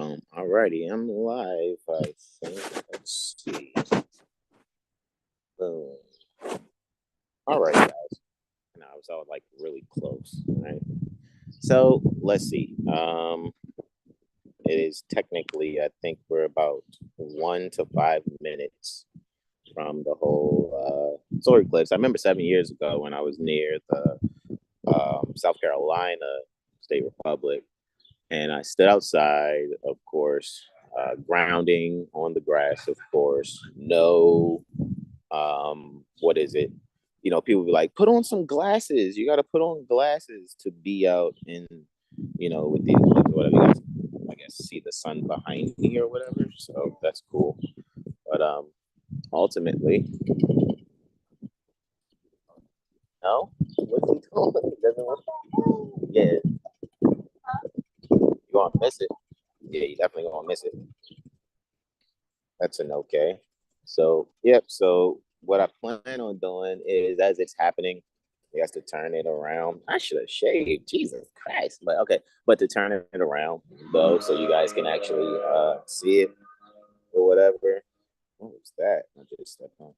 Alrighty, I'm live, I think. Let's see. Boom. Alright, guys. No, I was all like really close. All right. So let's see. It is technically, I think we're about 1 to 5 minutes from the whole solar eclipse. I remember 7 years ago when I was near the South Carolina State Republic, and I stood outside, of course, grounding on the grass, of course. No, what is it? You know, people be like, put on some glasses. You got to put on glasses to be out in, with the whatever. You guys, I guess, see the sun behind me or whatever. So that's cool. But ultimately, no. What's he doing? He doesn't want. Yeah, you gonna miss it. Yeah, you definitely gonna miss it. That's an okay. So, yep. So, what I plan on doing is as it's happening, we have to turn it around. I should have shaved, Jesus Christ. But okay, but to turn it around though, so you guys can actually see it or whatever. What was that? I just stepped on.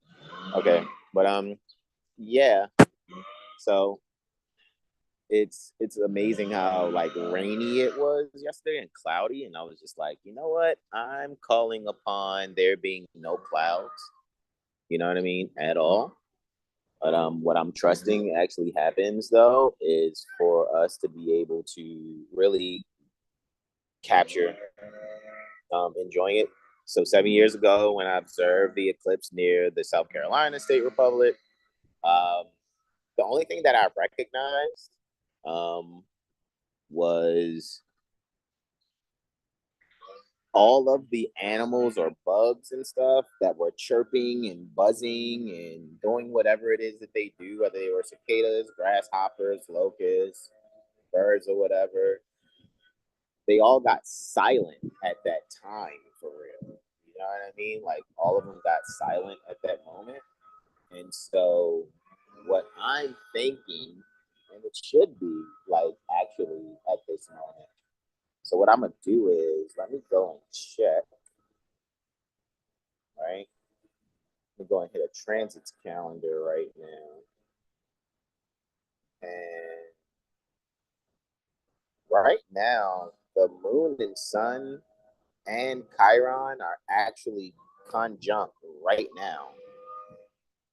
Okay, but yeah. So it's amazing how like rainy it was yesterday and cloudy, and I was just like, you know what? I'm calling upon there being no clouds. You know what I mean? At all. But what I'm trusting actually happens though is for us to be able to really capture enjoying it. So 7 years ago, when I observed the eclipse near the South Carolina State Republic, um, the only thing that I recognized was all of the animals or bugs and stuff that were chirping and buzzing and doing whatever it is that they do, whether they were cicadas, grasshoppers, locusts, birds, or whatever, they all got silent at that time for real. You know what I mean? Like all of them got silent at that moment. And so, what I'm thinking, and it should be like actually at this moment. So, what I'm gonna do is let me go and check, right? Let me go and hit a transits calendar right now. And right now, the moon and sun and Chiron are actually conjunct right now.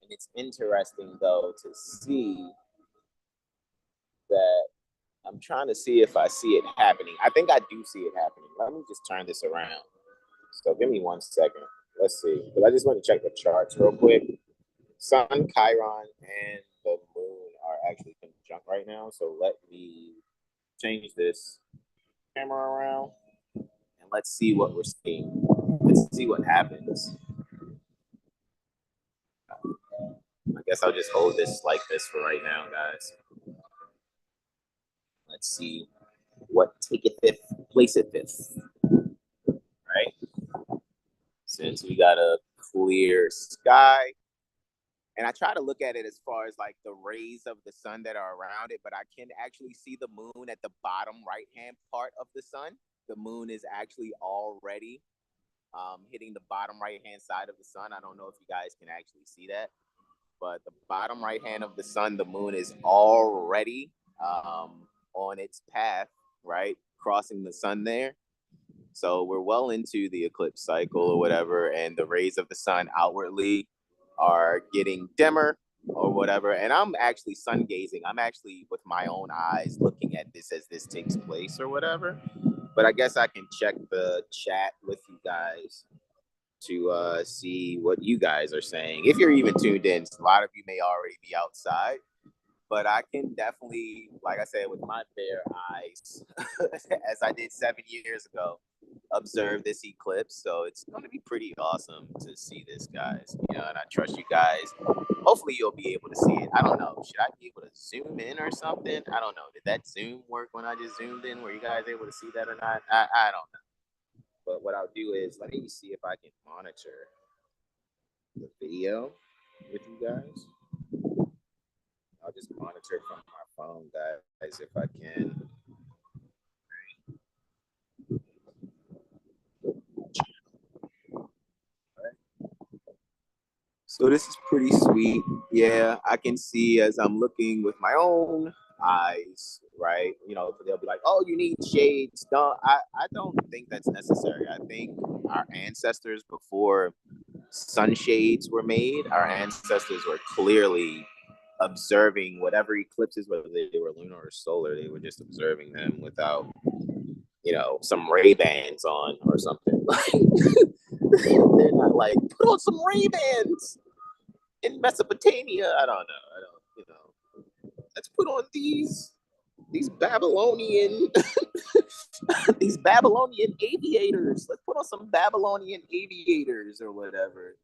And it's interesting, though, to see that I'm trying to see if I see it happening. I think I do see it happening. Let me just turn this around. So give me 1 second. Let's see. Because I just want to check the charts real quick. Sun, Chiron, and the moon are actually conjunct right now. So let me change this camera around and let's see what we're seeing. Let's see what happens. I guess I'll just hold this like this for right now, guys. Let's see what taketh placeth this, right? Since we got a clear sky, and I try to look at it as far as like the rays of the sun that are around it, but I can actually see the moon at the bottom right hand part of the sun. The moon is actually already hitting the bottom right hand side of the sun. I don't know if you guys can actually see that, but the bottom right hand of the sun, the moon is already on its path, right, crossing the sun there. So we're well into the eclipse cycle or whatever, and the rays of the sun outwardly are getting dimmer or whatever. And I'm actually sun gazing. I'm actually with my own eyes looking at this as this takes place or whatever. But I guess I can check the chat with you guys to see what you guys are saying. If you're even tuned in, a lot of you may already be outside. But I can definitely, like I said, with my bare eyes, as I did 7 years ago, observe this eclipse. So it's going to be pretty awesome to see this, guys. You know, and I trust you guys. Hopefully, you'll be able to see it. I don't know. Should I be able to zoom in or something? I don't know. Did that zoom work when I just zoomed in? Were you guys able to see that or not? I don't know. But what I'll do is let me see if I can monitor the video with you guys. I'll just monitor from my phone, guys, if I can. So this is pretty sweet. Yeah, I can see as I'm looking with my own eyes, right? You know, they'll be like, "Oh, you need shades." No, I don't think that's necessary. I think our ancestors, before sunshades were made, our ancestors were clearly observing whatever eclipses, whether they were lunar or solar. They were just observing them without, you know, some Ray-Bans on or something. They're not like, put on some Ray-Bans in Mesopotamia. I don't know. I don't, you know. Let's put on these Babylonian these Babylonian aviators. Let's put on some Babylonian aviators or whatever.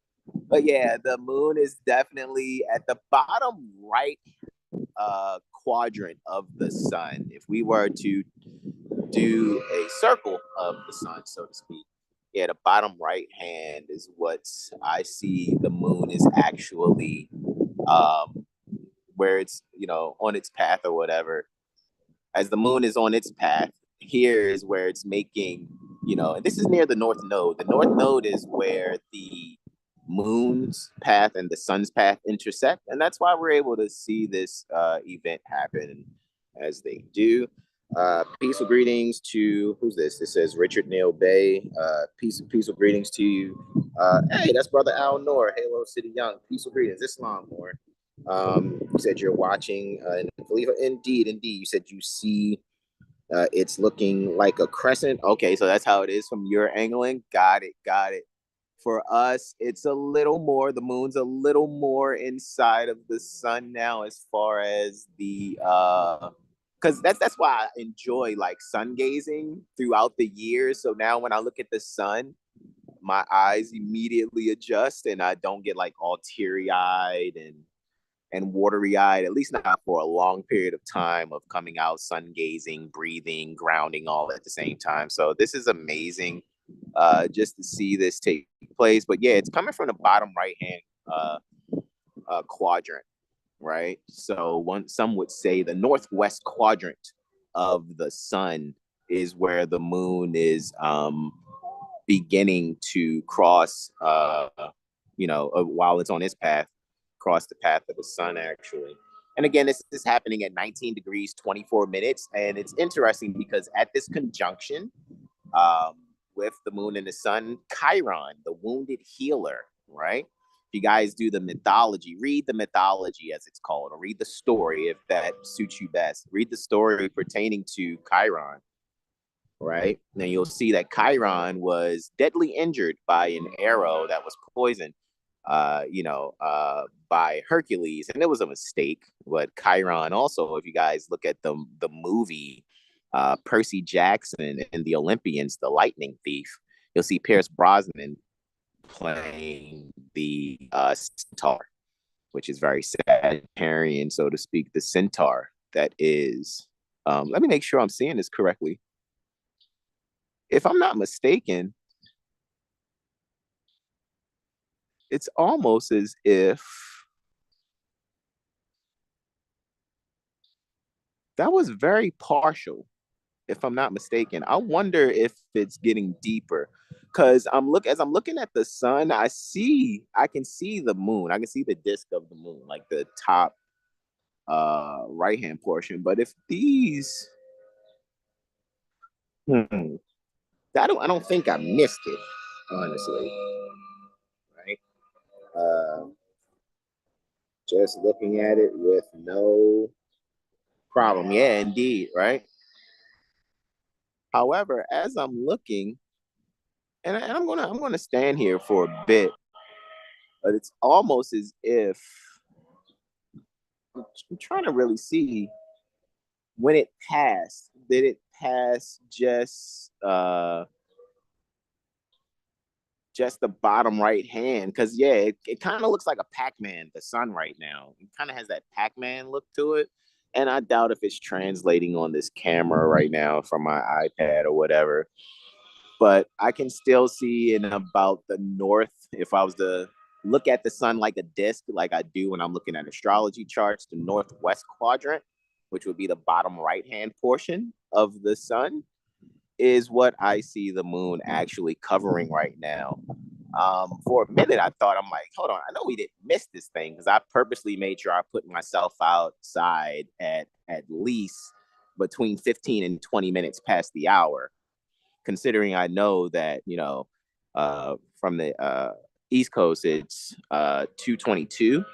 But yeah, the moon is definitely at the bottom right quadrant of the sun. If we were to do a circle of the sun, so to speak, yeah, the bottom right hand is what I see the moon is actually where it's, you know, on its path or whatever. As the moon is on its path, here is where it's making, you know, and this is near the north node. The north node is where the moon's path and the sun's path intersect, and that's why we're able to see this event happen as they do. Peaceful greetings to, who's this? It says Richard Neil Bay. Peaceful greetings to you. Hey, that's brother Al Noor, Halo City Young. Peaceful greetings, Islam Moore. You said you're watching, indeed. You said you see it's looking like a crescent. Okay, so that's how it is from your angling. Got it. For us, it's a little more, the moon's a little more inside of the sun now as far as the because that's why I enjoy like sun gazing throughout the years. So now when I look at the sun, my eyes immediately adjust and I don't get like all teary-eyed and watery eyed, at least not for a long period of time of coming out, sun gazing, breathing, grounding all at the same time. So this is amazing just to see this take place. But yeah, it's coming from the bottom right hand quadrant, right? So some would say the northwest quadrant of the sun is where the moon is beginning to cross, while it's on its path, cross the path of the sun, actually. And again, this is happening at 19 degrees, 24 minutes. And it's interesting because at this conjunction um, with the moon and the sun, Chiron, the wounded healer, right? If you guys do the mythology, read the mythology as it's called, or read the story if that suits you best. Read the story pertaining to Chiron, right? And you'll see that Chiron was deadly injured by an arrow that was poisoned, by Hercules, and it was a mistake. But Chiron also, if you guys look at the movie Percy Jackson and the Olympians, the Lightning Thief, you'll see Pierce Brosnan playing the centaur, which is very Sagittarian, so to speak, the centaur that is. Let me make sure I'm seeing this correctly. If I'm not mistaken, it's almost as if that was very partial, if I'm not mistaken. I wonder if it's getting deeper. Cause as I'm looking at the sun, I can see the moon. I can see the disk of the moon, like the top right hand portion. But if these I don't think I missed it, honestly. Right? Just looking at it with no problem. Yeah, indeed, right? However, as I'm looking, and I'm gonna stand here for a bit, but it's almost as if I'm trying to really see when it passed. Did it pass just the bottom right hand? Because yeah, it kind of looks like a Pac-Man, the sun right now. It kind of has that Pac-Man look to it. And I doubt if it's translating on this camera right now from my iPad or whatever. But I can still see in about the north, if I was to look at the sun like a disc, like I do when I'm looking at astrology charts, the northwest quadrant, which would be the bottom right hand portion of the sun, is what I see the moon actually covering right now. For a minute, I thought, I'm like, hold on, I know we didn't miss this thing, because I purposely made sure I put myself outside at least between 15 and 20 minutes past the hour, considering I know that, from the East Coast, it's 2:22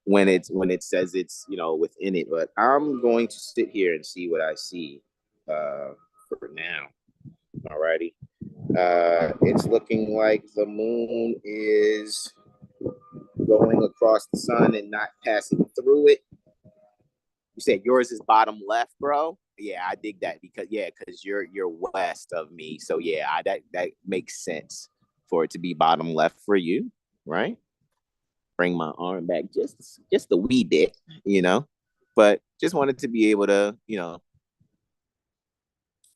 when it says it's, within it. But I'm going to sit here and see what I see for now. Alrighty. It's looking like the moon is going across the sun and not passing through it. You said yours is bottom left, bro. Yeah, I dig that, because you're west of me. So yeah, that makes sense for it to be bottom left for you, right? Bring my arm back just a wee bit, but just wanted to be able to,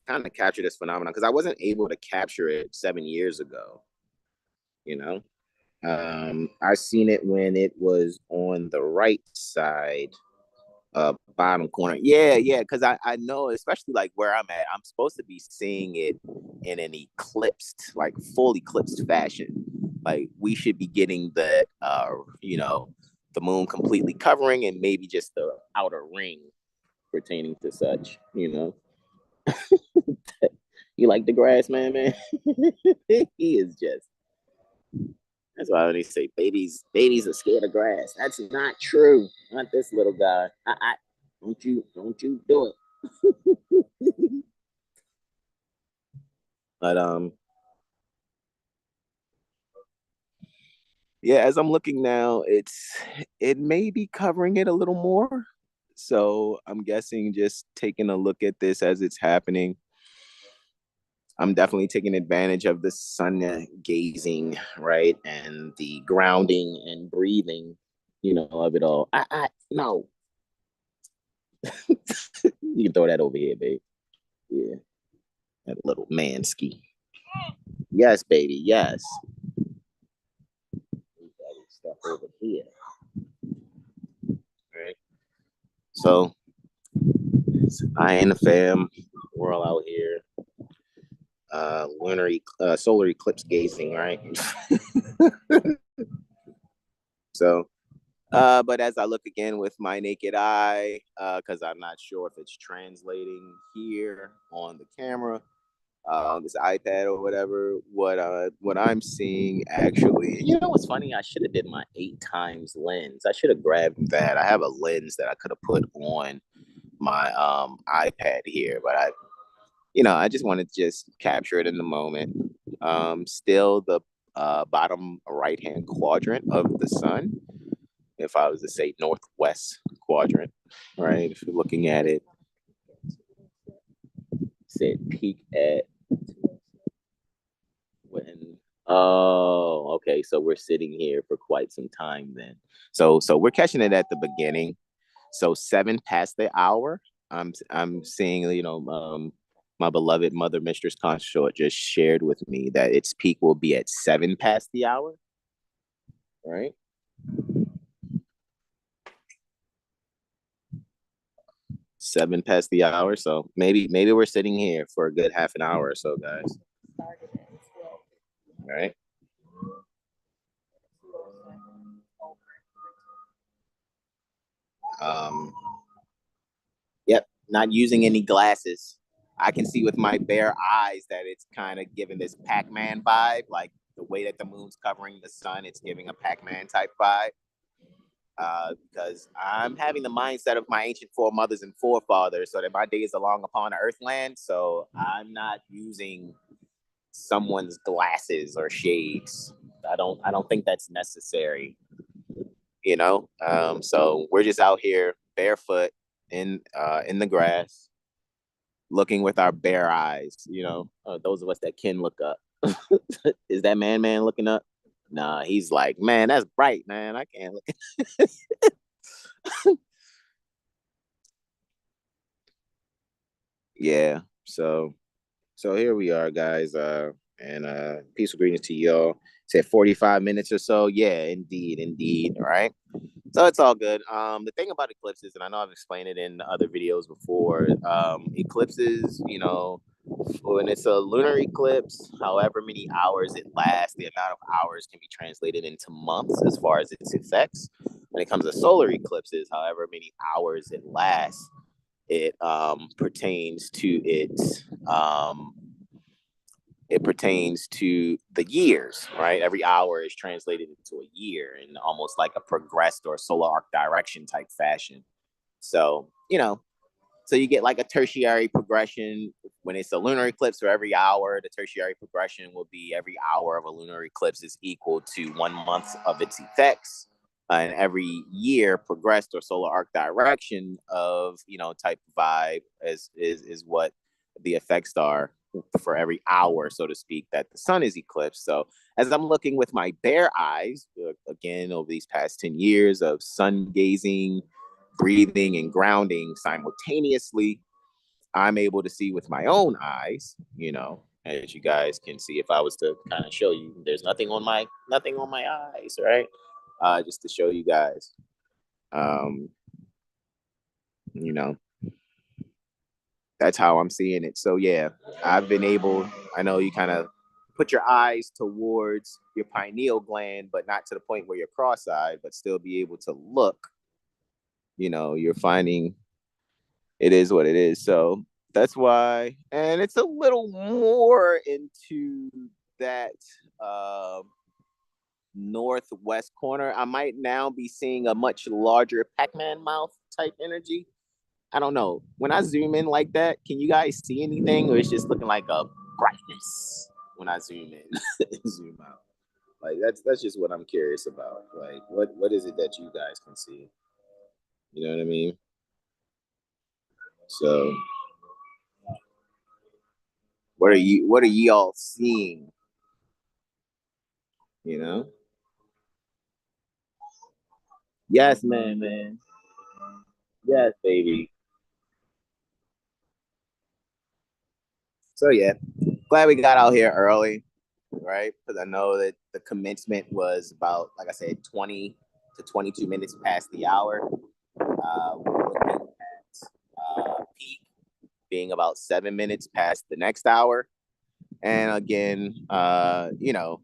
kind of capture this phenomenon, because I wasn't able to capture it 7 years ago. You know, I seen it when it was on the right side, bottom corner. Yeah, because I know, especially like where I'm at, I'm supposed to be seeing it in an eclipsed, like full eclipsed fashion. Like we should be getting the moon completely covering, and maybe just the outer ring pertaining to such. You like the grass, man? He is just. That's why when they say babies are scared of grass. That's not true. Not this little guy. Don't you do it. But yeah, as I'm looking now, it may be covering it a little more. So I'm guessing, just taking a look at this as it's happening, I'm definitely taking advantage of the sun gazing, right? And the grounding and breathing, of it all. No. You can throw that over here, babe. Yeah, that little manski. Yes, baby. Yes. Stuff over here. All right. So I and the fam, we're all out here. Solar eclipse gazing, right? So, but as I look again with my naked eye, because I'm not sure if it's translating here on the camera, this iPad or whatever, what I'm seeing, actually, what's funny? I should have did my 8x lens. I should have grabbed that. I have a lens that I could have put on my iPad here, but I just wanted to just capture it in the moment. Still the bottom right hand quadrant of the sun. If I was to say northwest quadrant, right? If you're looking at it, said peak at when. Oh, okay. So we're sitting here for quite some time then. So we're catching it at the beginning. So 7 past the hour. I'm seeing, my beloved mother, Mistress Consort, just shared with me that its peak will be at 7 past the hour. Right. 7 past the hour. So maybe we're sitting here for a good half an hour or so, guys. All right. Um, yep, not using any glasses. I can see with my bare eyes that it's kind of giving this Pac-Man vibe, like the way that the moon's covering the sun, it's giving a Pac-Man type vibe. Because I'm having the mindset of my ancient foremothers and forefathers, so that my days are long upon earthland. So I'm not using someone's glasses or shades. I don't think that's necessary. So we're just out here barefoot in the grass, looking with our bare eyes. Those of us that can look up. Is that man looking up? Nah, he's like, man, that's bright, man. I can't look. Yeah. So here we are, guys. And peaceful greetings to y'all. Said 45 minutes or so. Yeah, indeed. All right. So it's all good. The thing about eclipses, and I know I've explained it in other videos before, eclipses, when it's a lunar eclipse, however many hours it lasts, the amount of hours can be translated into months as far as its effects. When it comes to solar eclipses, however many hours it lasts, it pertains to it pertains to the years, right? Every hour is translated into a year in almost like a progressed or solar arc direction type fashion. So, so you get like a tertiary progression when it's a lunar eclipse for every hour. The tertiary progression will be every hour of a lunar eclipse is equal to 1 month of its effects. And every year progressed or solar arc direction of, type vibe is what the effects are for every hour, so to speak, that the sun is eclipsed. So as I'm looking with my bare eyes, again, over these past 10 years of sun gazing, breathing and grounding simultaneously, I'm able to see with my own eyes, as you guys can see. If I was to kind of show you, there's nothing on my eyes, right? Just to show you guys, um, you know, that's how I'm seeing it. So yeah, I've been able, I know you kind of put your eyes towards your pineal gland, but not to the point where you're cross-eyed, but still be able to look. You're finding it is what it is. So that's why, and it's a little more into that northwest corner. I might now be seeing a much larger Pac-Man mouth type energy. I don't know. When I zoom in like that, can you guys see anything, or it's just looking like a brightness when I zoom in, zoom out? Like that's just what I'm curious about. Like what is it that you guys can see? You know what I mean? So what are y'all seeing? You know? Yes, man. Yes, baby. So yeah, glad we got out here early, right? Because I know that the commencement was about, like I said, 20 to 22 minutes past the hour. We're looking at peak being about 7 minutes past the next hour. And again, you know,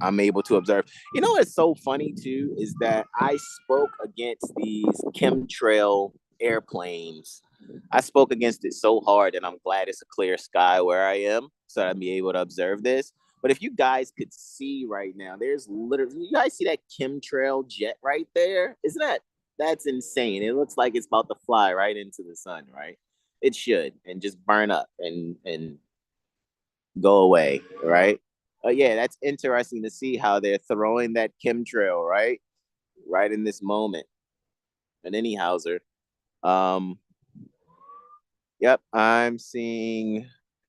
I'm able to observe. What's so funny too is that I spoke against these chemtrail airplanes. I spoke against it so hard, and I'm glad it's a clear sky where I am, so I'd be able to observe this. But if you guys could see right now, there's literally, you guys see that chemtrail jet right there? Isn't that's insane? It looks like it's about to fly right into the sun, right? It should, and just burn up and go away, right? Yeah, that's interesting to see how they're throwing that chemtrail, right in this moment. And any Hauser, um, yep, I'm seeing.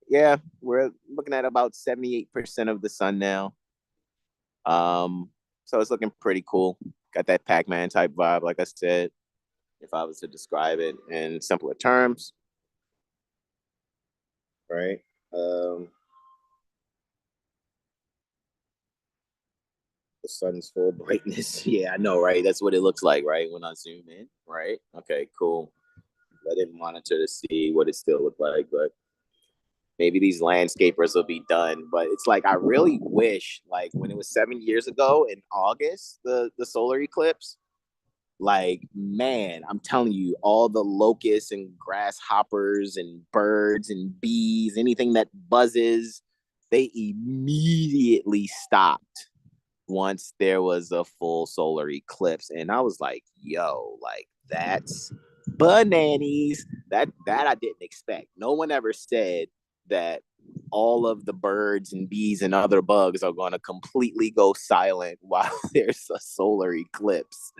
Yeah, we're looking at about 78% of the sun now. Um, so it's looking pretty cool. Got that Pac-Man type vibe, like I said. If I was to describe it in simpler terms, right? Um, the sun's full brightness. Yeah, I know, right? That's what it looks like, right? When I zoom in, right? Okay, cool. I didn't monitor to see what it still looked like, but maybe these landscapers will be done. But it's like I really wish, like when it was 7 years ago in August, the solar eclipse, like man, I'm telling you, all the locusts and grasshoppers and birds and bees, anything that buzzes, they immediately stopped once there was a full solar eclipse. And I was like, yo, like that's bananas. That I didn't expect. No one ever said that all of the birds and bees and other bugs are going to completely go silent while there's a solar eclipse.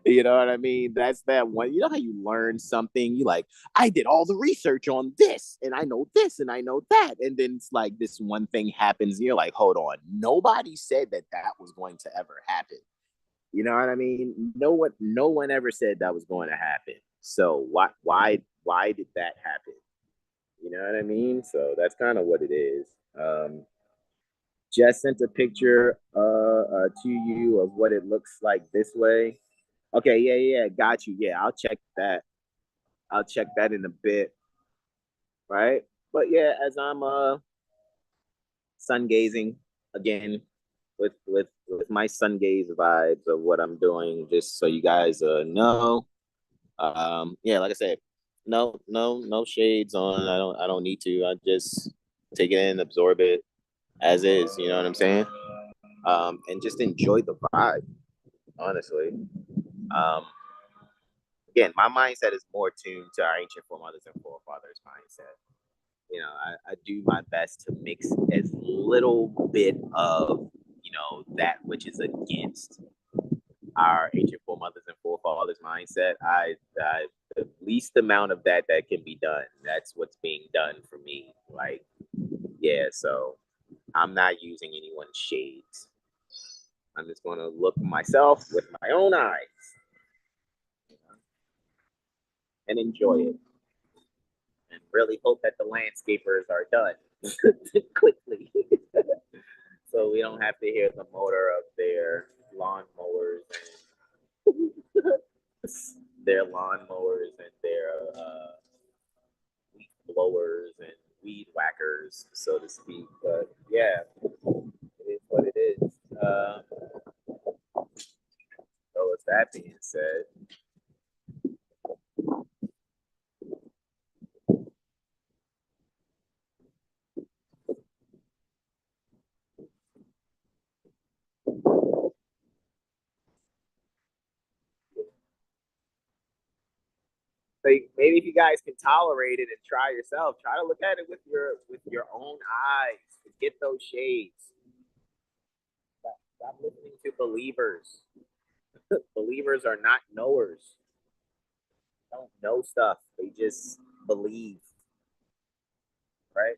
You know what I mean? That's that one. You know how you learn something? You like, I did all the research on this and I know this and I know that. And then it's like this one thing happens. And you're like, hold on. Nobody said that was going to ever happen. You know what I mean? No one ever said that was going to happen. So why did that happen? You know what I mean? So that's kind of what it is. Just sent a picture to you of what it looks like this way. Okay, yeah, got you. Yeah, I'll check that. I'll check that in a bit. right? But yeah, as I'm sun gazing again with my sun gaze vibes of what I'm doing, just so you guys know. Yeah, like I said, no shades on. I don't need to. I just take it in, absorb it as is. You know what I'm saying? And just enjoy the vibe. Honestly, um, again, my mindset is more tuned to our ancient foremothers and forefathers mindset. I do my best to mix as little bit of that which is against our ancient foremothers and forefathers mindset. I the least amount of that can be done. That's what's being done for me. Like, yeah, so I'm not using anyone's shades. I'm just going to look myself with my own eyes and enjoy it, and really hope that the landscapers are done quickly, so we don't have to hear the motor of their lawnmowers and their weed blowers and weed whackers, so to speak. But yeah, it is what it is. So with that being said, maybe if you guys can tolerate it and try yourself, try to look at it with your own eyes. Get those shades. Stop listening to believers. Believers are not knowers. They don't know stuff. They just believe, right?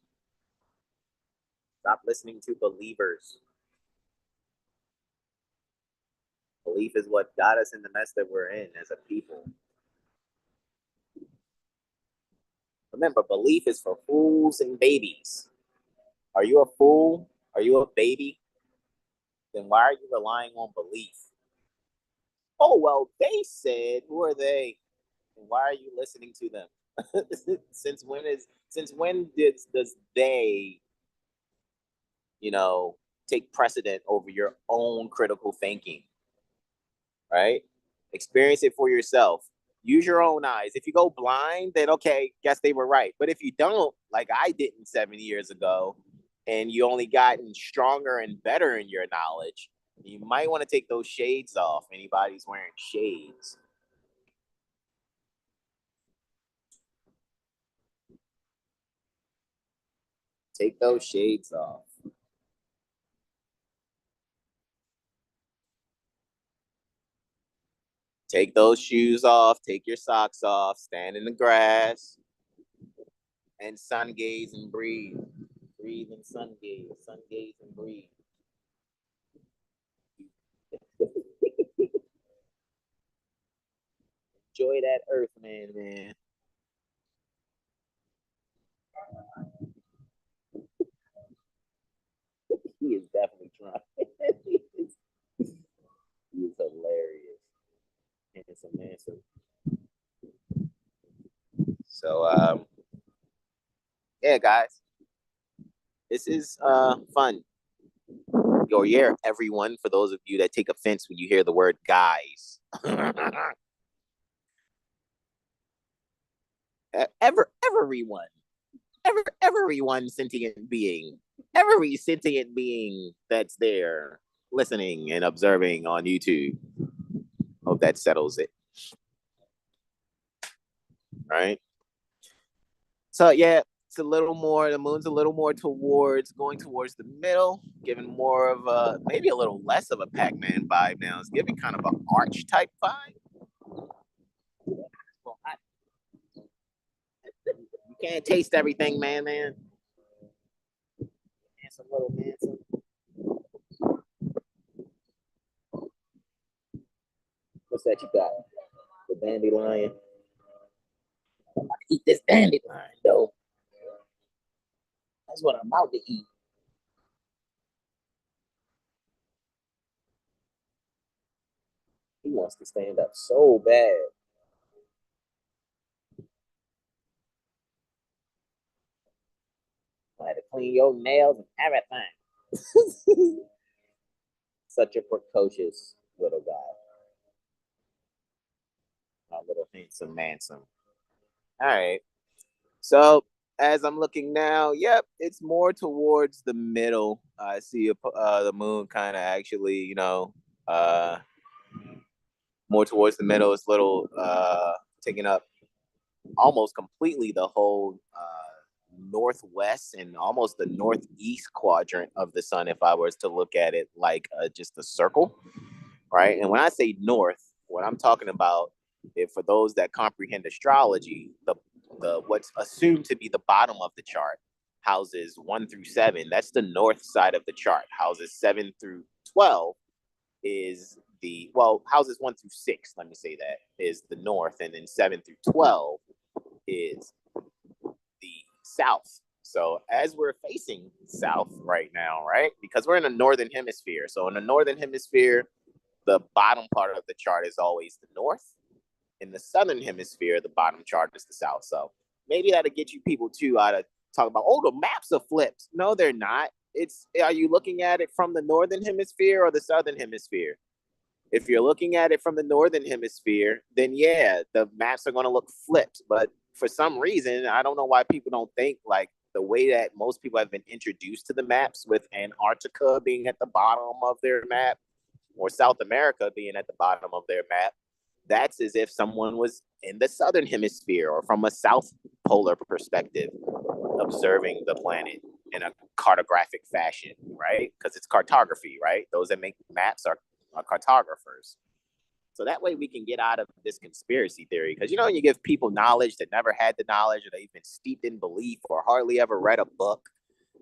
Stop listening to believers. Belief is what got us in the mess that we're in as a people. Remember, belief is for fools and babies. Are you a fool? Are you a baby? Then why are you relying on belief? Oh, well, they said, who are they? And why are you listening to them? Since when does they, you know, take precedent over your own critical thinking, right? Experience it for yourself. Use your own eyes. If you go blind, then okay, guess they were right. But if you don't, like I didn't 7 years ago, and you only gotten stronger and better in your knowledge, you might want to take those shades off. Anybody's wearing shades. Take those shades off. Take those shoes off. Take your socks off. Stand in the grass and sun gaze and breathe. Breathe and sun gaze. Sun gaze and breathe. Enjoy that earth, man. He is definitely trying. He is hilarious. Handsome. So, yeah, guys, this is fun. Or yeah, everyone. For those of you that take offense when you hear the word guys, everyone, everyone sentient being, every sentient being that's there listening and observing on YouTube. Hope that settles it. Right. So yeah, it's a little more. The moon's a little more towards going towards the middle, giving more of a maybe a little less of a Pac-Man vibe now. It's giving kind of an arch type vibe. Well, you can't taste everything, man. Handsome little man. What's that you got? The dandelion. I'm about to eat this dandelion, though. That's what I'm about to eat. He wants to stand up so bad. clean your nails and everything. Such a precocious little guy. A little handsome manson. All right. So as I'm looking now, yep, it's more towards the middle. I see the moon kind of actually, uh, more towards the middle. It's little taking up almost completely the whole northwest and almost the northeast quadrant of the sun. If I was to look at it like just a circle, right? And when I say north, what I'm talking about, if for those that comprehend astrology, the what's assumed to be the bottom of the chart, houses 1 through 7. That's the north side of the chart. Houses 7 through 12 is houses 1 through 6. Let me say that is the north, and then 7 through 12 is the south. So as we're facing south right now, right, because we're in the northern hemisphere. So in the northern hemisphere, the bottom part of the chart is always the north. In the southern hemisphere, the bottom chart is the south. So maybe that'll get you people too out of talk about, oh, the maps are flipped. No, they're not. Are you looking at it from the northern hemisphere or the southern hemisphere? If you're looking at it from the northern hemisphere, then yeah, the maps are going to look flipped. But for some reason, I don't know why people don't think like the way that most people have been introduced to the maps, with Antarctica being at the bottom of their map or South America being at the bottom of their map. That's as if someone was in the southern hemisphere or from a south polar perspective observing the planet in a cartographic fashion, right? Because it's cartography, right? Those that make maps are cartographers. So that way we can get out of this conspiracy theory. Because, you give people knowledge that never had the knowledge, or they've been steeped in belief or hardly ever read a book.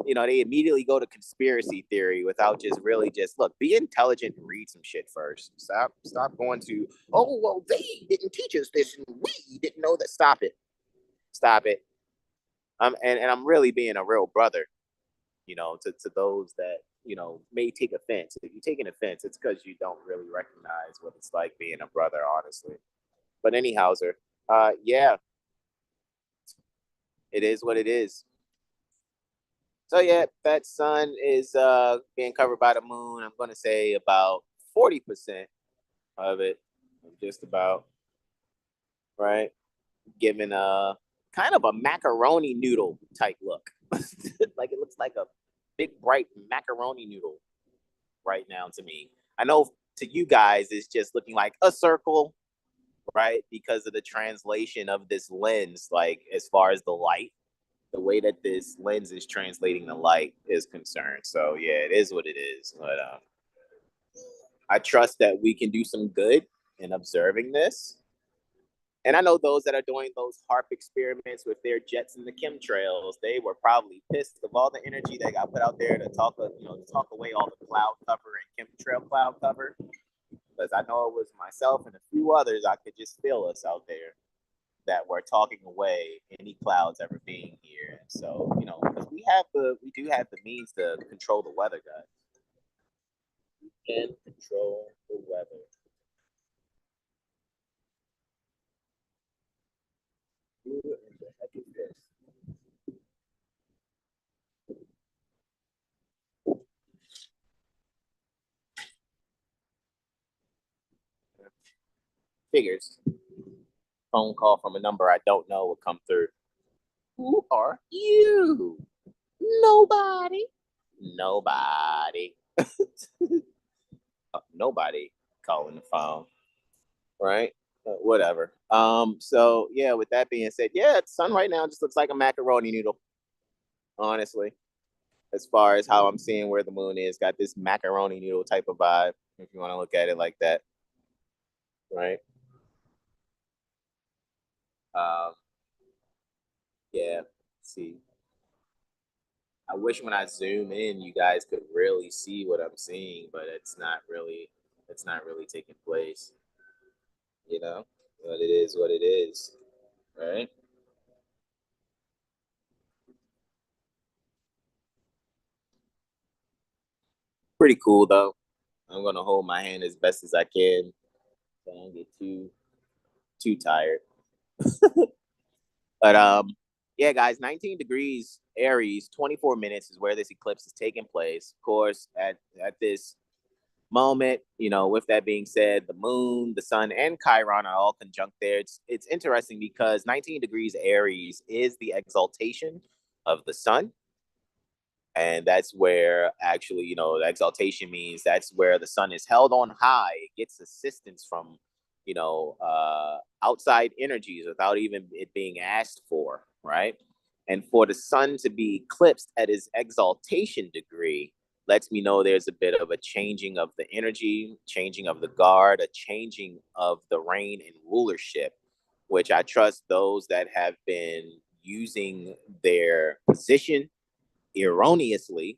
They immediately go to conspiracy theory without just look, be intelligent and read some shit first. Stop going to, oh, well, they didn't teach us this and we didn't know that. Stop it. And I'm really being a real brother, to those that, may take offense. If you take an offense, it's because you don't really recognize what it's like being a brother, honestly. But anyhow, sir, yeah, it is what it is. So yeah, that sun is being covered by the moon. I'm gonna say about 40% of it, just about, right? Giving a kind of a macaroni noodle type look. Like it looks like a big bright macaroni noodle right now to me. I know to you guys it's just looking like a circle, right? Because of the translation of this lens, like as far as the light, the way that this lens is translating the light is concerned. So yeah, it is what it is. But I trust that we can do some good in observing this. And I know those that are doing those HARP experiments with their jets and the chemtrails, they were probably pissed of all the energy they got put out there to talk away all the cloud cover and chemtrail cloud cover. Because I know it was myself and a few others, I could just feel us out there that were talking away any clouds ever being here. And so, because we do have the means to control the weather, guys. We can control the weather. Who in the heck is this? Figures. Phone call from a number I don't know will come through. Who are you? Nobody. Nobody. Nobody calling the phone. Right? Whatever. So yeah, with that being said, yeah, the sun right now just looks like a macaroni noodle. Honestly. As far as how I'm seeing where the moon is, got this macaroni noodle type of vibe, if you want to look at it like that. Right? Um, yeah. See. I wish when I zoom in, you guys could really see what I'm seeing, but it's not really taking place. But it is what it is, right? Pretty cool though. I'm gonna hold my hand as best as I can, so I don't get too tired. But yeah, guys, 19 degrees Aries, 24 minutes is where this eclipse is taking place. Of course, at this moment, with that being said, the moon, the sun, and Chiron are all conjunct there. It's interesting because 19 degrees Aries is the exaltation of the sun. And that's where actually, the exaltation means that's where the sun is held on high. It gets assistance from, outside energies without even it being asked for, right? And for the sun to be eclipsed at its exaltation degree lets me know there's a bit of a changing of the energy, changing of the guard, a changing of the reign and rulership, which I trust those that have been using their position erroneously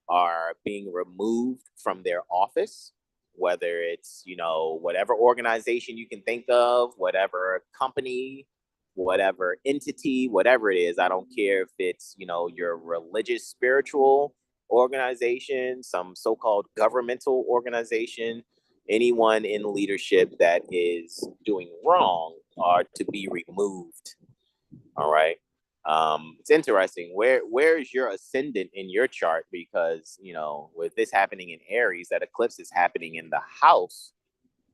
are being removed from their office, whether it's, whatever organization you can think of, whatever company, whatever entity, whatever it is. I don't care if it's, your religious, spiritual organization, some so-called governmental organization, anyone in leadership that is doing wrong are to be removed. All right. It's interesting. Where is your ascendant in your chart? Because with this happening in Aries, that eclipse is happening in the house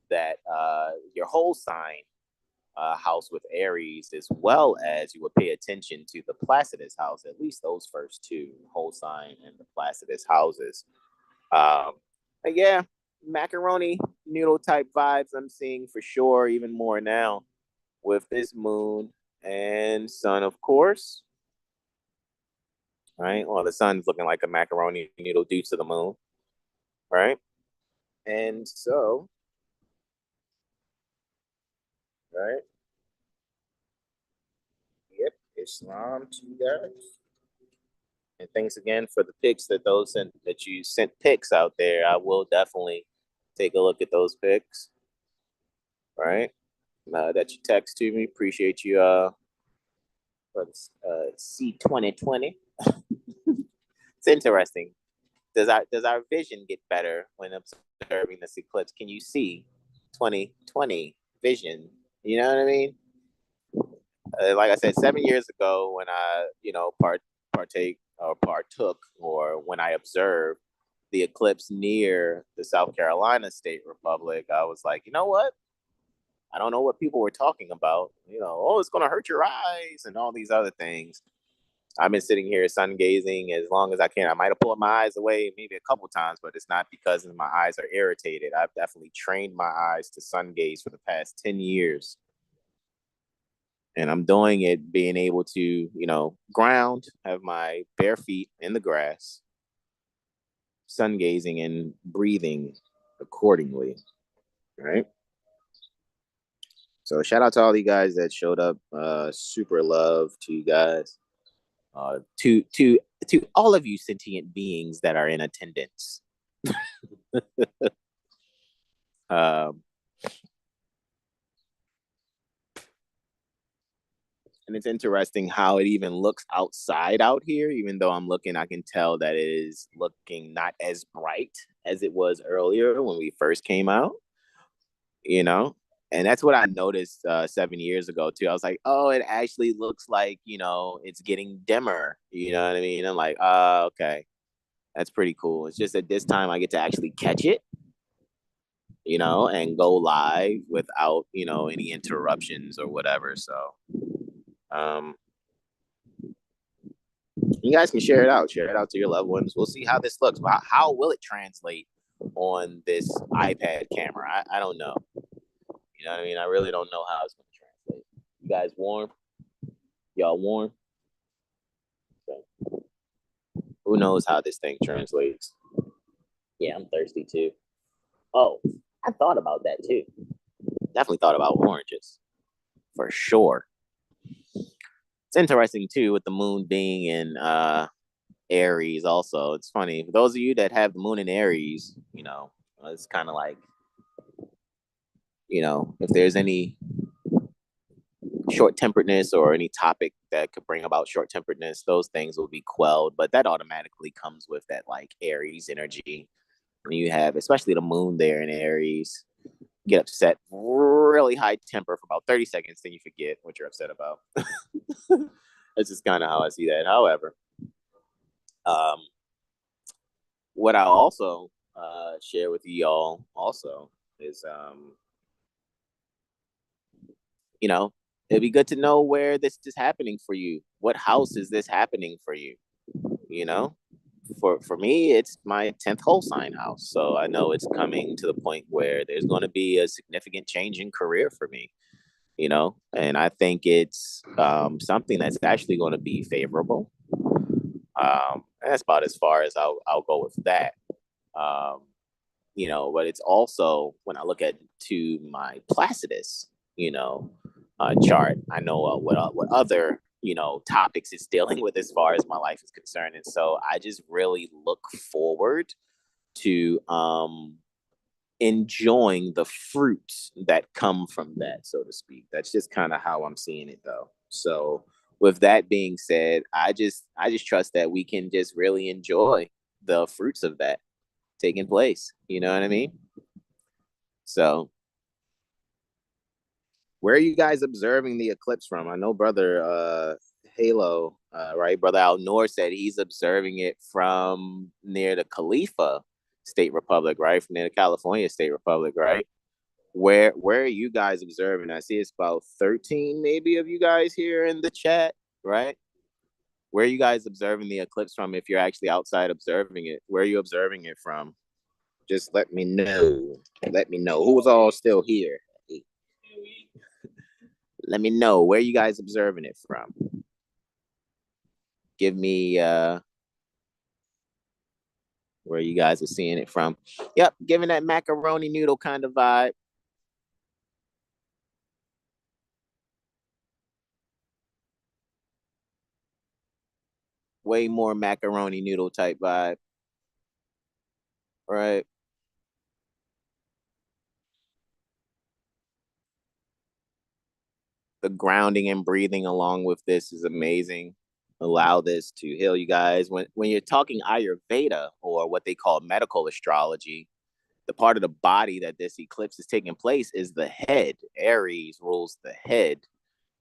that your whole sign house with Aries, as well as you would pay attention to the Placidus house. At least those first two, whole sign and the Placidus houses. But yeah, macaroni noodle type vibes I'm seeing for sure, even more now with this moon and sun, of course. Right? Well, the sun's looking like a macaroni noodle due to the moon. Right? And so, right? Yep, Islam to you guys. And thanks again for the pics that you sent pics out there. I will definitely take a look at those pics. Right? That you text to me. Appreciate you for C2020. It's interesting. Does our vision get better when observing this eclipse? Can you see 2020 vision? You know what I mean? Like I said, 7 years ago, when I partook, or when I observed the eclipse near the South Carolina State Republic, I was like, you know what? I don't know what people were talking about. Oh, it's gonna hurt your eyes and all these other things. I've been sitting here sun gazing as long as I can. I might have pulled my eyes away maybe a couple times, but it's not because my eyes are irritated. I've definitely trained my eyes to sun gaze for the past 10 years. And I'm doing it being able to, ground, have my bare feet in the grass, sun gazing and breathing accordingly. Right. So shout out to all you guys that showed up. Super love to you guys. To all of you sentient beings that are in attendance. And it's interesting how it even looks outside out here. Even though I'm looking, I can tell that it is looking not as bright as it was earlier when we first came out. And that's what I noticed 7 years ago too. I was like, oh, it actually looks like it's getting dimmer. You know what I mean? I'm like, okay, that's pretty cool. It's just that this time I get to actually catch it, and go live without any interruptions or whatever. So, you guys can share it out. Share it out to your loved ones. We'll see how this looks. How will it translate on this iPad camera? I don't know. You know what I mean? I really don't know how it's going to translate. You guys warm? Y'all warm? Okay. Who knows how this thing translates? Yeah, I'm thirsty too. Oh, I thought about that too. Definitely thought about oranges. For sure. It's interesting too with the moon being in Aries also. It's funny. For those of you that have the moon in Aries, it's kind of like, if there's any short-temperedness or any topic that could bring about short-temperedness, those things will be quelled. But that automatically comes with that like Aries energy. When you have, especially the moon there in Aries, get upset, really high temper for about 30 seconds, then you forget what you're upset about. That's just kind of how I see that. However, Um, what I also share with you all also is, you know, it'd be good to know where this is happening for you. What house is this happening for you? You know, for me, it's my 10th whole sign house. So I know it's coming to the point where there's going to be a significant change in career for me, and I think it's something that's actually going to be favorable. That's about as far as I'll go with that. Um, but it's also when I look at to my Placidus, chart, I know what other topics it's dealing with as far as my life is concerned, and so I just really look forward to enjoying the fruits that come from that, so to speak. That's just kind of how I'm seeing it, though. So, with that being said, I just trust that we can just really enjoy the fruits of that taking place. You know what I mean? So, where are you guys observing the eclipse from? I know brother Halo, right? Brother Al Noor said he's observing it from near the Khalifa State Republic, right? From near the California State Republic, right? Where are you guys observing? I see it's about 13 maybe of you guys here in the chat, right? Where are you guys observing the eclipse from if you're actually outside observing it? Where are you observing it from? Just let me know. Let me know. Who's all still here? Let me know where you guys observing it from. Give me where you guys are seeing it from. Yep, giving that macaroni noodle kind of vibe. Way more macaroni noodle type vibe, right? The grounding and breathing along with this is amazing. Allow this to heal you guys. When you're talking Ayurveda or what they call medical astrology, the part of the body that this eclipse is taking place is the head. Aries rules the head.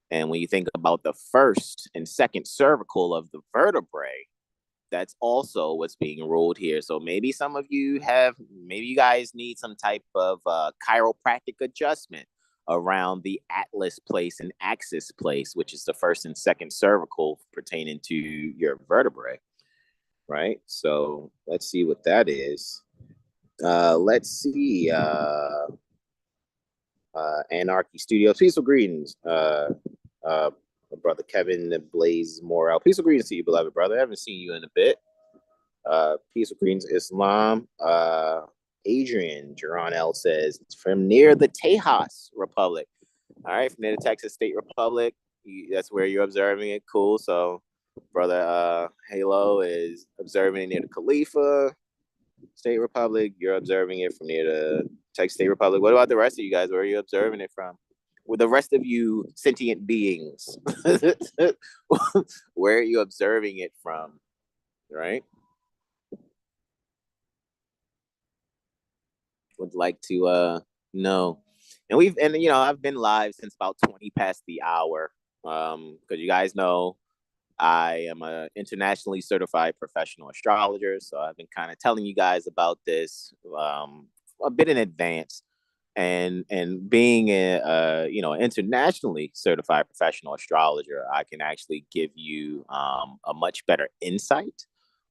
And when you think about the first and second cervical of the vertebrae, that's also what's being ruled here. So maybe you guys need some type of chiropractic adjustment around the atlas place and axis place, which is the first and second cervical pertaining to your vertebrae, right? So let's see what that is. Let's see. Anarchy Studios. Peaceful greetings, uh, brother Kevin Blaze Morel. Peaceful greetings to you, beloved brother. I haven't seen you in a bit. Peaceful greetings, Islam. Adrian Geron L says from near the Tejas Republic. All right, from near the Texas State Republic. That's where you're observing it. Cool. So, brother Halo is observing it near the Khalifa State Republic. You're observing it from near the Texas State Republic. What about the rest of you guys? Where are you observing it from? With the rest of you sentient beings, where are you observing it from? Right? Would like to know. And I've been live since about 20 past the hour. Because you guys know I am a internationally certified professional astrologer. So I've been kind of telling you guys about this a bit in advance. And being internationally certified professional astrologer, I can actually give you a much better insight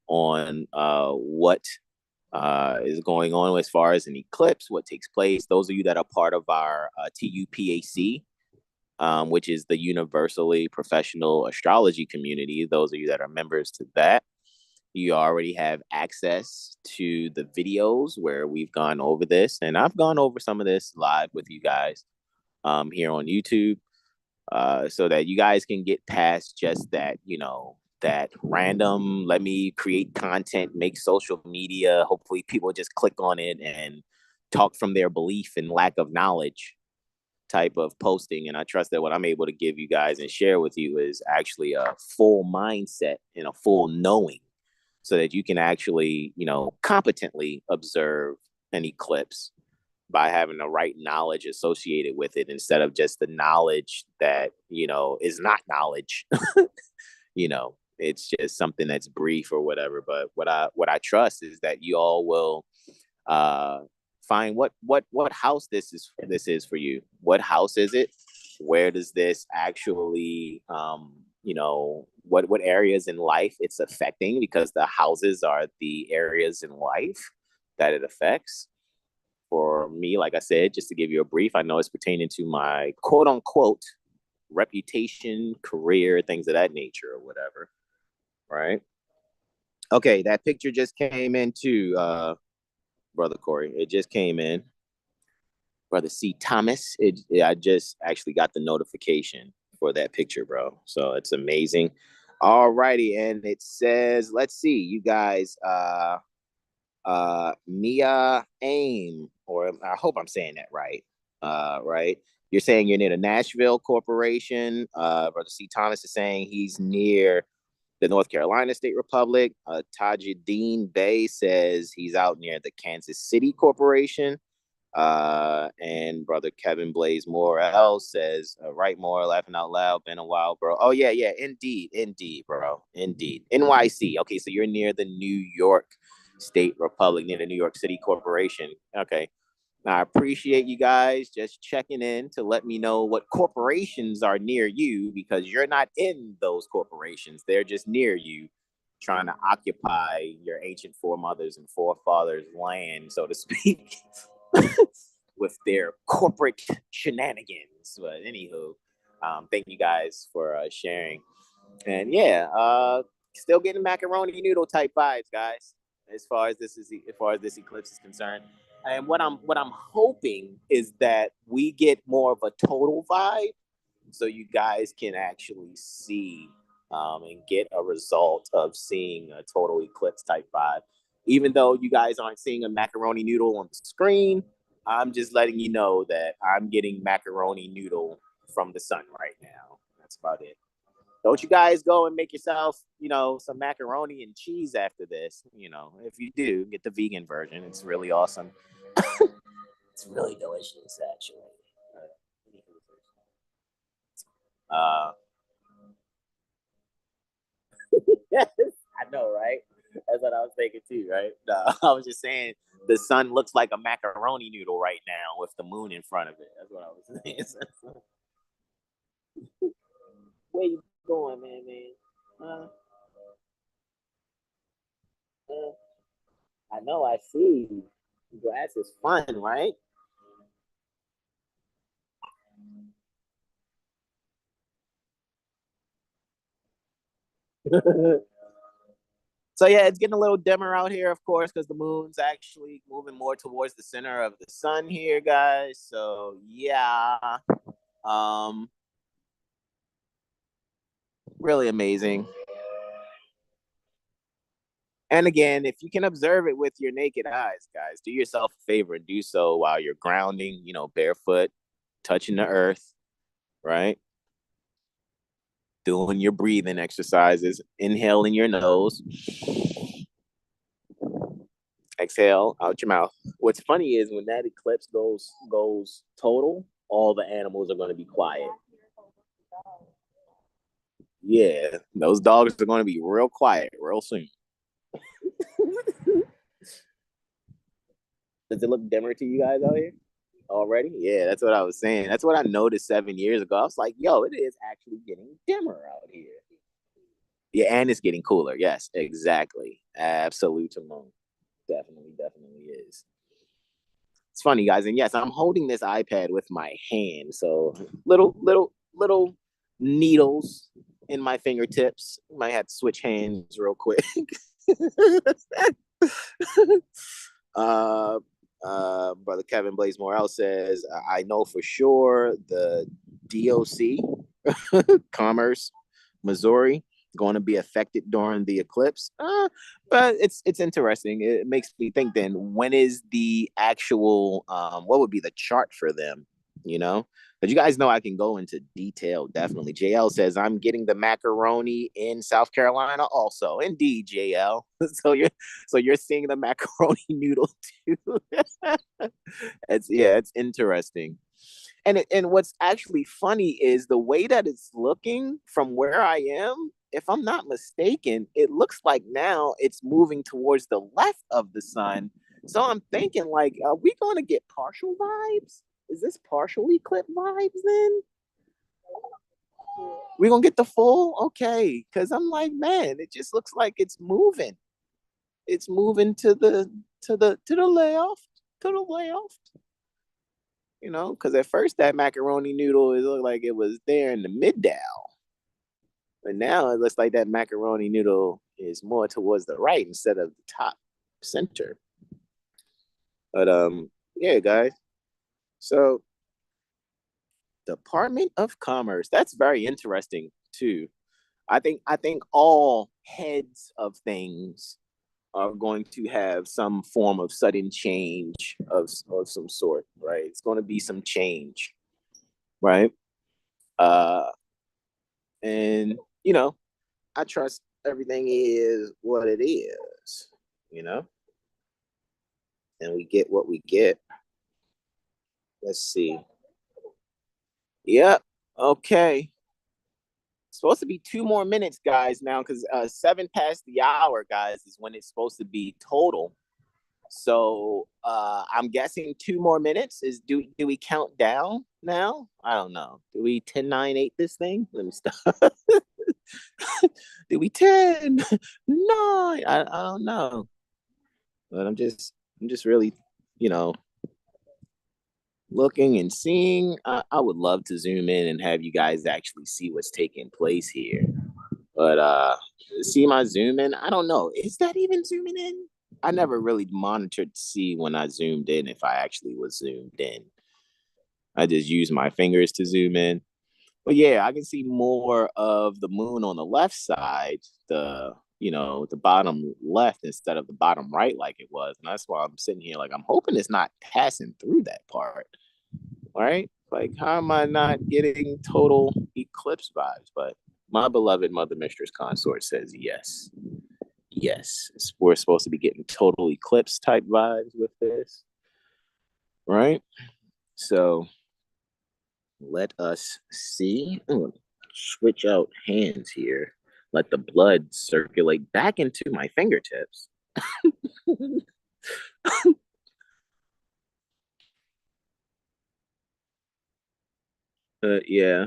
on what is going on as far as an eclipse, what takes place. Those of you that are part of our TUPAC, which is the Universally Professional Astrology Community, those of you that are members to that, you already have access to the videos where we've gone over this. And I've gone over some of this live with you guys here on YouTube, so that you guys can get past just that random, let me create content, make social media. Hopefully people just click on it and talk from their belief and lack of knowledge type of posting. And I trust that what I'm able to give you guys and share with you is actually a full mindset and a full knowing, so that you can actually, competently observe an eclipse by having the right knowledge associated with it, instead of just the knowledge that, is not knowledge, you know. It's just something that's brief or whatever. But what I trust is that you all will uh, find what house this is for you. What house is it? Where does this actually what areas in life it's affecting, because the houses are the areas in life that it affects. For me, like I said, just to give you a brief, I know it's pertaining to my quote unquote reputation, career, things of that nature or whatever. Right. Okay, that picture just came in too, Brother Corey. It just came in. Brother C. Thomas. I just actually got the notification for that picture, bro. So it's amazing. All righty. And it says, let's see, you guys, Mia Aim, or I hope I'm saying that right. Right. You're saying you're near the Nashville Corporation. Brother C. Thomas is saying he's near the North Carolina State Republic. Tajuddin Bay says he's out near the Kansas City Corporation. And brother Kevin Blaze Morel says, right more, laughing out loud, been a while, bro. Oh, yeah, indeed, bro. Indeed. NYC. Okay, so you're near the New York State Republic, near the New York City Corporation. Okay. I appreciate you guys just checking in to let me know what corporations are near you, because you're not in those corporations. They're just near you, trying to occupy your ancient foremothers and forefathers' land, so to speak, with their corporate shenanigans. But anywho, thank you guys for sharing. And yeah, still getting macaroni noodle type vibes, guys. As far as this eclipse is concerned, and what I'm hoping is that we get more of a total vibe, so you guys can actually see and get a result of seeing a total eclipse type vibe. Even though you guys aren't seeing a macaroni noodle on the screen, I'm just letting you know that I'm getting macaroni noodle from the sun right now. That's about it. Don't you guys go and make yourself, some macaroni and cheese after this. If you do, get the vegan version. It's really awesome. It's really delicious, actually. Uh, yes, I know, right? That's what I was thinking too, right? No, I was just saying the sun looks like a macaroni noodle right now with the moon in front of it. That's what I was saying. Where you going, man? Uh, I know, I see. Grass is fun, right? So yeah, it's getting a little dimmer out here, of course, because the moon's actually moving more towards the center of the sun here, guys. So yeah, um, really amazing. And again, if you can observe it with your naked eyes, guys, do yourself a favor and do so while you're grounding, barefoot, touching the earth, right? Doing your breathing exercises, inhaling your nose, exhale out your mouth. What's funny is when that eclipse goes total, all the animals are going to be quiet. Yeah, those dogs are going to be real quiet real soon. Does it look dimmer to you guys out here already? Yeah, that's what I was saying. That's what I noticed 7 years ago. I was like, yo, it is actually getting dimmer out here. Yeah, and it's getting cooler. Yes, exactly. Absolute moon. Definitely is. It's funny, guys. And yes, I'm holding this iPad with my hand. So little needles in my fingertips. Might have to switch hands real quick. uh, Brother Kevin Blaze Morel says, I know for sure the DOC, Commerce, Missouri, going to be affected during the eclipse. But it's interesting. It makes me think then, when is the actual, what would be the chart for them? But you guys know I can go into detail, definitely. JL says, I'm getting the macaroni in South Carolina also. Indeed, JL. So you're seeing the macaroni noodle too. It's interesting. And what's actually funny is the way that it's looking from where I am. if I'm not mistaken, it looks like now it's moving towards the left of the sun. So I'm thinking, like, are we going to get partial vibes? Is this partial eclipse vibes then? We're gonna get the full? Okay. Cause I'm like, man, it just looks like it's moving. It's moving to the left. To the left. You know, because at first that macaroni noodle, it looked like it was there in the mid dial. But now it looks like that macaroni noodle is more towards the right instead of the top center. But yeah, guys. So Department of Commerce, that's very interesting too. I think all heads of things are going to have some form of sudden change of some sort, right? It's going to be some change, right? Uh, and I trust everything is what it is, you know, and we get what we get. Let's see. Yep. Okay. It's supposed to be 2 more minutes, guys, now because 7 past the hour, guys, is when it's supposed to be total. So I'm guessing 2 more minutes. Do we count down now? I don't know. Do we 10, 9, 8 this thing? Let me stop. Do we 10, 9? I don't know. But I'm just really, you know, looking and seeing. I would love to zoom in and have you guys actually see what's taking place here. But see my zoom in? I don't know. Is that even zooming in? I never really monitored to see when I zoomed in if I actually was zoomed in. I just use my fingers to zoom in. But yeah, I can see more of the moon on the left side, the bottom left instead of the bottom right like it was. And that's why I'm sitting here like I'm hoping it's not passing through that part. Right? Like how am I not getting total eclipse vibes? But my beloved mother mistress consort says yes. Yes. We're supposed to be getting total eclipse type vibes with this. Right? So let us see. Switch out hands here. Let the blood circulate back into my fingertips. Yeah,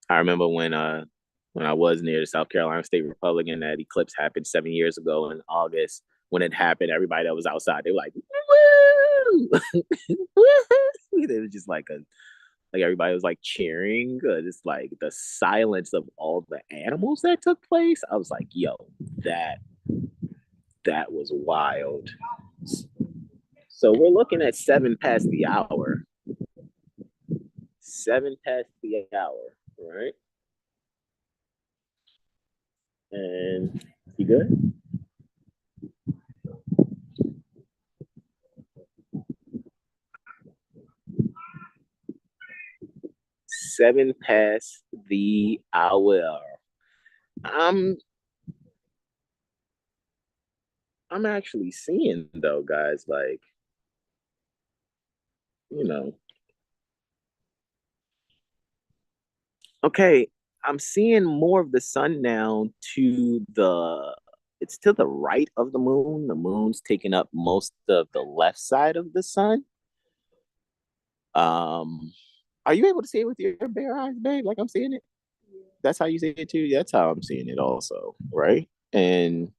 I remember when I was near the South Carolina State Republican, that eclipse happened 7 years ago in August. When it happened, everybody that was outside, they were like, "Woo!" It was just like everybody was like cheering. It's like the silence of all the animals that took place. I was like, "Yo, that that was wild." So we're looking at 7 past the hour. 7 past the hour, right? And you good? 7 past the hour. I'm I'm actually seeing though, guys, like, you know, okay, I'm seeing more of the sun now to the it's to the right of the moon. The moon's taking up most of the left side of the sun. Um, are you able to see it with your bare eyes, babe? Like I'm seeing it? That's how you see it too? That's how I'm seeing it also, right? And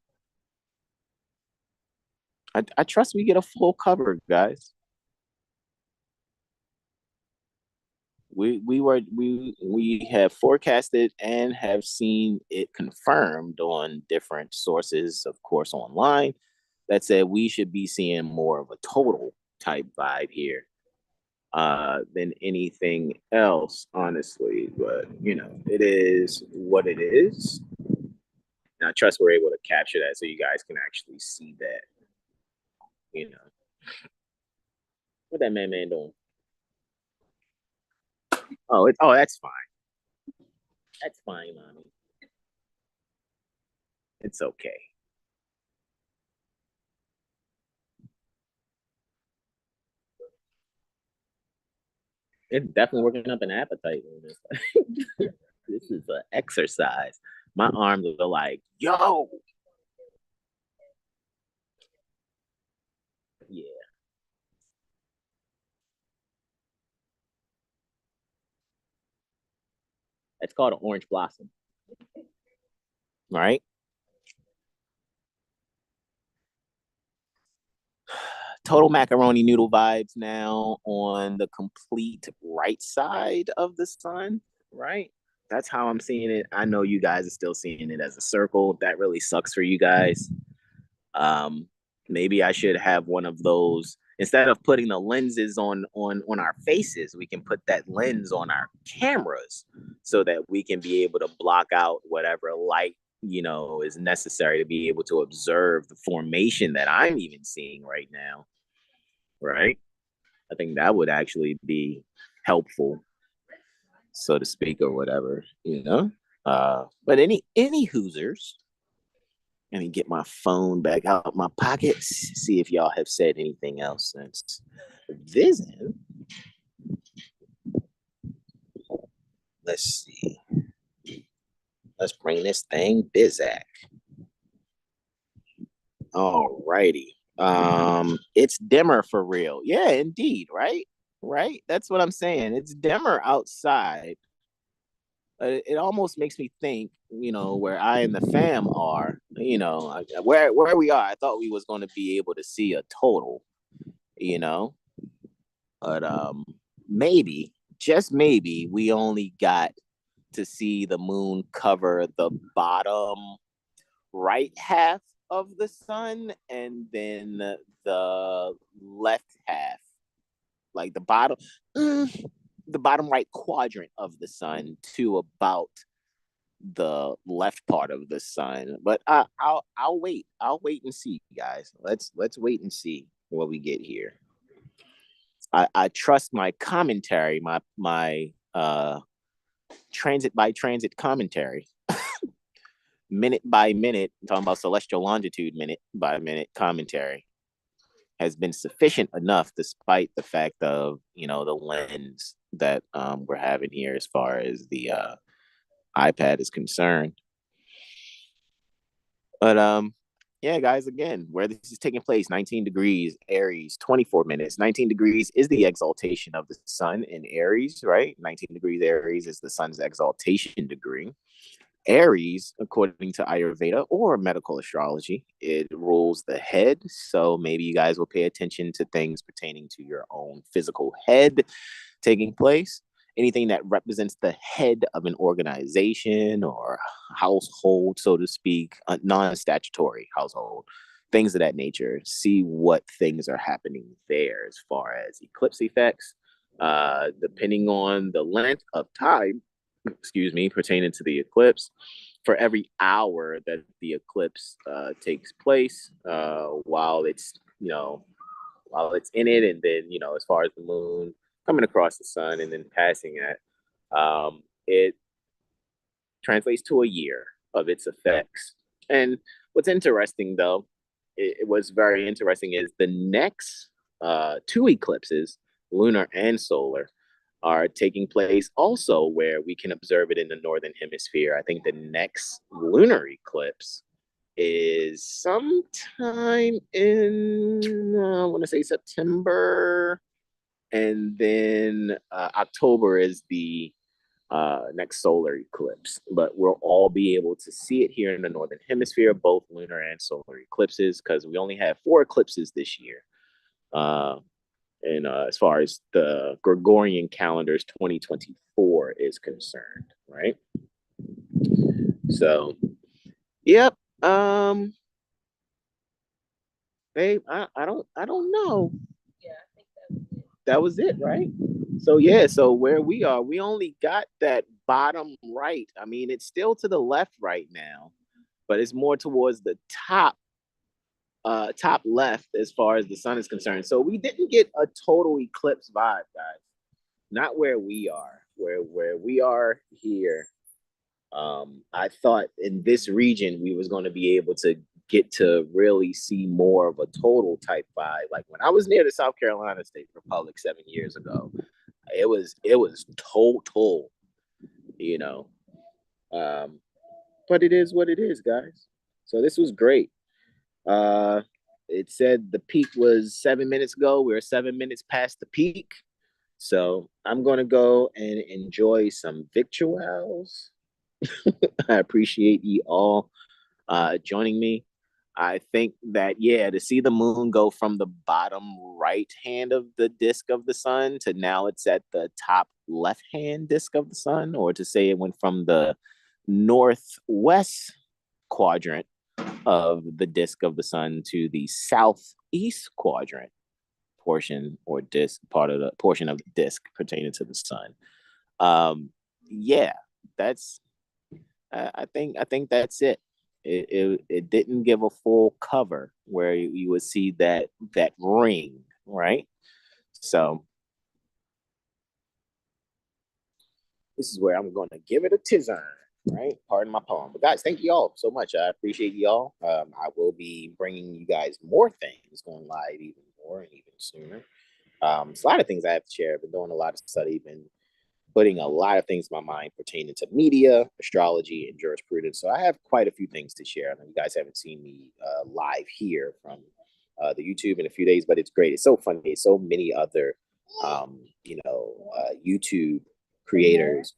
I trust we get a full cover, guys. We have forecasted and have seen it confirmed on different sources, of course, online, that said we should be seeing more of a total type vibe here than anything else, honestly. But it is what it is. And I trust we're able to capture that so you guys can actually see that. You know, what that man doing? Oh, that's fine. That's fine, mommy. It's okay. It's definitely working up an appetite on this. This is an exercise. My arms are like, yo. Yeah. It's called an orange blossom. Right? Total macaroni noodle vibes now on the complete right side of the sun, right? That's how I'm seeing it. I know you guys are still seeing it as a circle. That really sucks for you guys. Um, Maybe I should have one of those instead of putting the lenses on our faces. We can put that lens on our cameras so that we can be able to block out whatever light is necessary to be able to observe the formation that I'm even seeing right now. Right? I think that would actually be helpful, so to speak, or whatever. But any Hoosers, let me get my phone back out my pocket, see if y'all have said anything else since visit. Let's see. Let's bring this thing Bizak. All righty. It's dimmer for real. Yeah, indeed, right? Right? That's what I'm saying. It's dimmer outside. It almost makes me think, where I and the fam are, where we are. I thought we was going to be able to see a total, you know, but maybe, just maybe, we only got to see the moon cover the bottom right half of the sun, and then the left half, like the bottom right quadrant of the sun to about the left part of the sun. But I'll wait. I'll wait and see, guys. Let's wait and see what we get here. I trust my commentary, my transit by transit commentary, minute by minute, I'm talking about celestial longitude minute by minute commentary, has been sufficient enough, despite the fact of the lens that we're having here as far as the iPad is concerned. But yeah, guys, again, where this is taking place, 19 degrees, Aries, 24 minutes. 19 degrees is the exaltation of the sun in Aries, right? 19 degrees Aries is the sun's exaltation degree. Aries, according to Ayurveda or medical astrology, it rules the head. So maybe you guys will pay attention to things pertaining to your own physical head taking place. Anything that represents the head of an organization or household, so to speak, a non-statutory household, things of that nature. See what things are happening there as far as eclipse effects, depending on the length of time, pertaining to the eclipse. For every hour that the eclipse takes place, while it's in it, and then as far as the moon coming across the sun and then passing it, it translates to a year of its effects. And what's interesting, though, it was very interesting, is the next two eclipses, lunar and solar, are taking place also where we can observe it in the northern hemisphere. I think the next lunar eclipse is sometime in I want to say September, and then October is the next solar eclipse. But we'll all be able to see it here in the northern hemisphere, both lunar and solar eclipses, because we only have 4 eclipses this year. And as far as the Gregorian calendar's 2024 is concerned, right? So, yep. Babe, I don't know. Yeah, I think that was it, right? So yeah, so where we are, we only got that bottom right. I mean, it's still to the left right now, but it's more towards the top left as far as the sun is concerned. So we didn't get a total eclipse vibe, guys. Not where we are. Where we are here, I thought in this region we was going to be able to get to really see more of a total type vibe. Like when I was near the South Carolina State Republic 7 years ago, it was total, you know. But it is what it is, guys. So this was great. Uh, it said the peak was 7 minutes ago. We're 7 minutes past the peak. So I'm gonna go and enjoy some victuals. I appreciate you all joining me. I think that, yeah, to see the moon go from the bottom right hand of the disk of the sun to now it's at the top left hand disk of the sun, or to say it went from the northwest quadrant of the disk of the sun to the southeast quadrant portion or disk, part of the portion of the disk pertaining to the sun. Yeah, that's I think that's it. It didn't give a full cover where you would see that ring, right? So this is where I'm going to give it a tizern, right? Pardon my poem. But guys, thank you all so much. I appreciate y'all. I will be bringing you guys more things, going live even more and even sooner. It's a lot of things I have to share. I've been doing a lot of study, been putting a lot of things in my mind pertaining to media, astrology, and jurisprudence. So I have quite a few things to share. I know you guys haven't seen me live here from the YouTube in a few days, but it's great. It's so funny. It's so many other, YouTube creators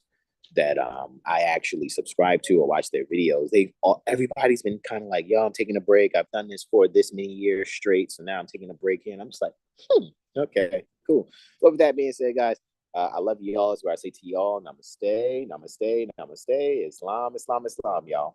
that I actually subscribe to or watch their videos. Everybody's been kind of like, yo, I'm taking a break. I've done this for this many years straight, so now I'm taking a break here. And I'm just like, okay, cool. But with that being said, guys, I love you all. Is where I say to y'all, namaste, namaste, namaste, Islam, Islam, Islam, y'all.